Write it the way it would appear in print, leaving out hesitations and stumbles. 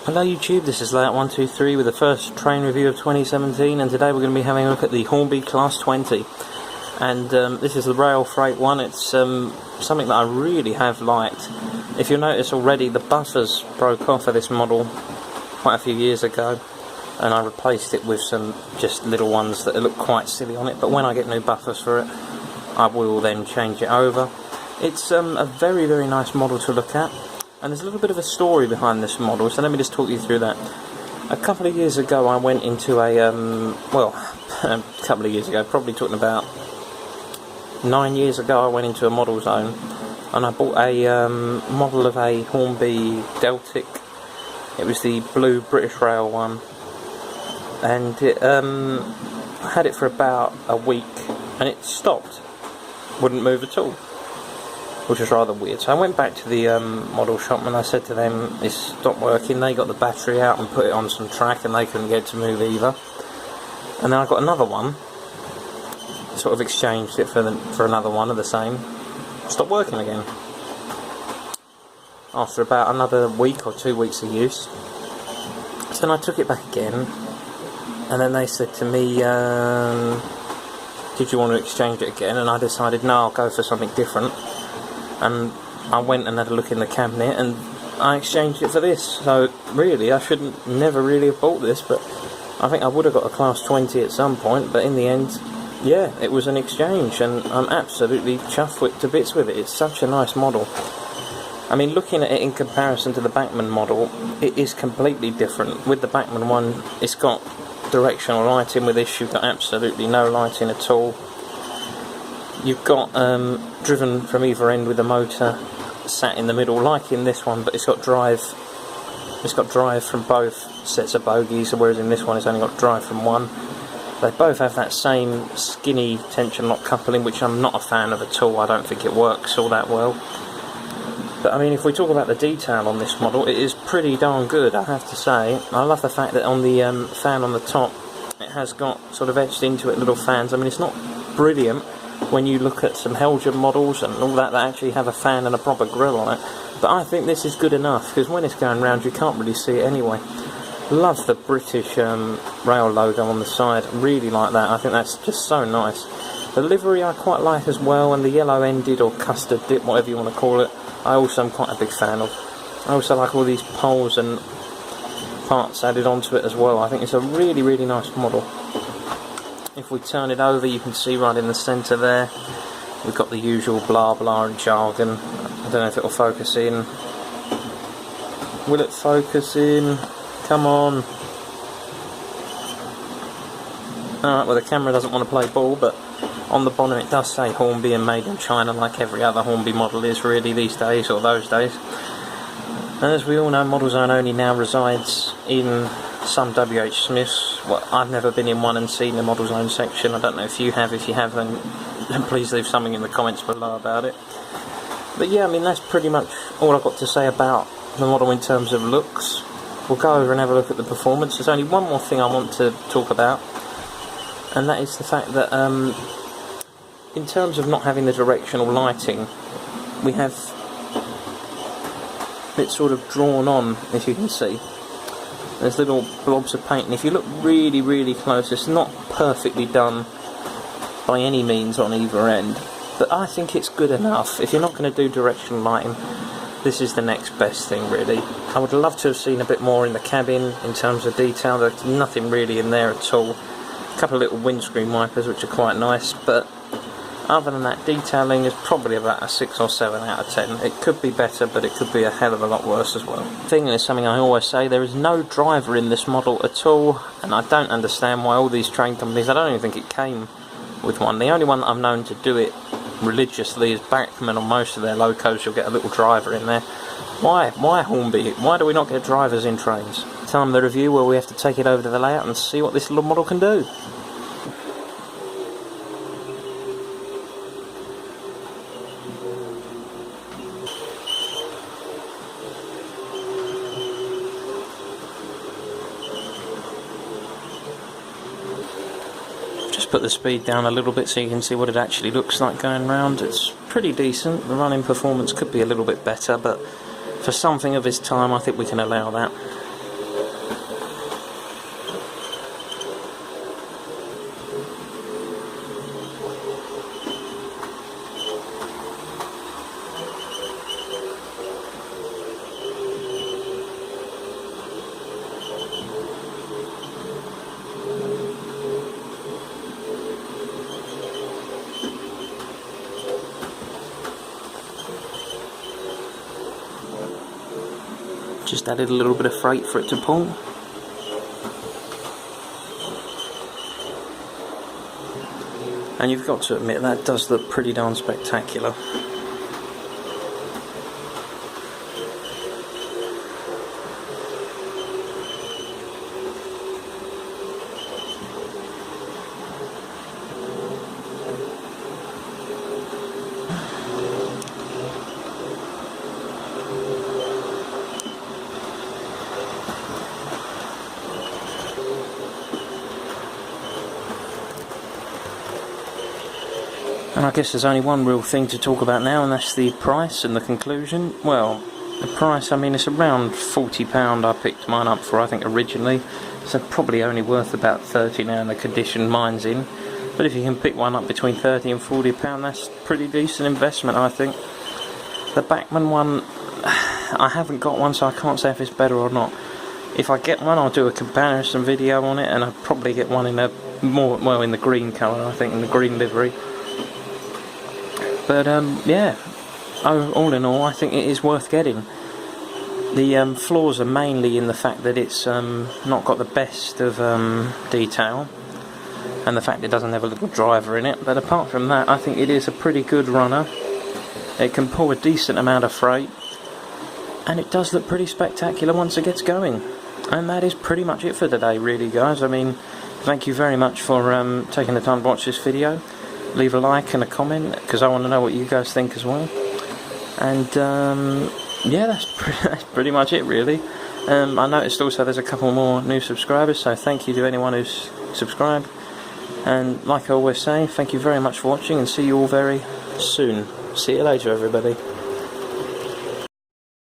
Hello YouTube, this is Layout123 with the first train review of 2017, and today we're going to be having a look at the Hornby Class 20. And this is the rail freight one. It's something that I really have liked. If you'll notice already, the buffers broke off of this model quite a few years ago, and I replaced it with some just little ones that look quite silly on it, but when I get new buffers for it, I will then change it over. It's a very, very nice model to look at. And there's a little bit of a story behind this model, so let me just talk you through that. A couple of years ago I went into a, a couple of years ago, probably talking about 9 years ago, I went into a model zone and I bought a model of a Hornby Deltic. It was the blue British Rail one, and it, I had it for about a week and it stopped, wouldn't move at all, which was rather weird. So I went back to the model shop and I said to them, it's stopped working. They got the battery out and put it on some track and they couldn't get it to move either. And then I got another one, sort of exchanged it for another one of the same. Stopped working again. After about another week or 2 weeks of use. So then I took it back again, and then they said to me, did you want to exchange it again? And I decided, no, I'll go for something different. And I went and had a look in the cabinet and I exchanged it for this. So really, I never really have bought this, but I think I would have got a Class 20 at some point, but in the end, yeah, it was an exchange, and I'm absolutely chuffed to bits with it. It's such a nice model. I mean, looking at it in comparison to the Bachmann model, it is completely different. With the Bachmann one, it's got directional lighting. With this, you've got absolutely no lighting at all. You've got driven from either end with a motor sat in the middle, like in this one, but it's got drive. It's got drive from both sets of bogies, whereas in this one it's only got drive from one. They both have that same skinny tension lock coupling, which I'm not a fan of at all. I don't think it works all that well. But I mean, if we talk about the detail on this model, it is pretty darn good, I have to say. I love the fact that on the fan on the top, it has got sort of etched into it little fans. I mean, it's not brilliant when you look at some Helger models and all that actually have a fan and a proper grille on it, but I think this is good enough, because when it's going round you can't really see it anyway. Love the British rail logo on the side, really like that. I think that's just so nice. The livery I quite like as well, and the yellow ended or custard dip, whatever you want to call it, I also am quite a big fan of. I also like all these poles and parts added onto it as well. I think it's a really, really nice model. If we turn it over, you can see right in the centre there, we've got the usual blah blah and jargon. I don't know if it'll focus in. Will it focus in? Come on. Alright, well, the camera doesn't want to play ball, but on the bonnet it does say Hornby and made in China, like every other Hornby model is really these days, or those days. And as we all know, Model Zone only now resides in some WH Smiths. Well, I've never been in one and seen the Model Zone section. I don't know if you have. If you have, then please leave something in the comments below about it. But yeah, I mean, that's pretty much all I've got to say about the model in terms of looks. We'll go over and have a look at the performance. There's only one more thing I want to talk about, and that is the fact that in terms of not having the directional lighting, we have it sort of drawn on, if you can see. There's little blobs of paint, and if you look really, really close, it's not perfectly done by any means on either end, but I think it's good enough. If you're not going to do directional lighting, this is the next best thing, really. I would love to have seen a bit more in the cabin in terms of detail. There's nothing really in there at all. A couple of little windscreen wipers, which are quite nice, but other than that, detailing is probably about a 6 or 7 out of 10. It could be better, but it could be a hell of a lot worse as well. The thing is something I always say, there is no driver in this model at all, and I don't understand why all these train companies, I don't even think it came with one. The only one that I've known to do it religiously is Bachmann. On most of their locos you'll get a little driver in there. Why Hornby? Why do we not get drivers in trains? Time of the review where we have to take it over to the layout and see what this little model can do. Just put the speed down a little bit so you can see what it actually looks like going round. It's pretty decent. The running performance could be a little bit better, but for something of its time I think we can allow that. just added a little bit of freight for it to pull. And you've got to admit that does look pretty darn spectacular. And I guess there's only one real thing to talk about now, and that's the price and the conclusion. Well, the price, I mean, it's around £40 I picked mine up for, I think, originally. So probably only worth about £30 now in the condition mine's in. But if you can pick one up between £30 and £40, that's a pretty decent investment, I think. The Bachmann one, I haven't got one, so I can't say if it's better or not. If I get one, I'll do a comparison video on it, and I'll probably get one in a more, well, in the green colour, I think, in the green livery. But yeah, all in all, I think it is worth getting. The flaws are mainly in the fact that it's not got the best of detail, and the fact it doesn't have a little driver in it. But apart from that, I think it is a pretty good runner. It can pull a decent amount of freight, and it does look pretty spectacular once it gets going. And that is pretty much it for today, really, guys. I mean, thank you very much for taking the time to watch this video. Leave a like and a comment, because I want to know what you guys think as well. And yeah, that's pretty much it, really. I noticed also there's a couple more new subscribers, so thank you to anyone who's subscribed. And like I always say, thank you very much for watching, and see you all very soon. See you later, everybody.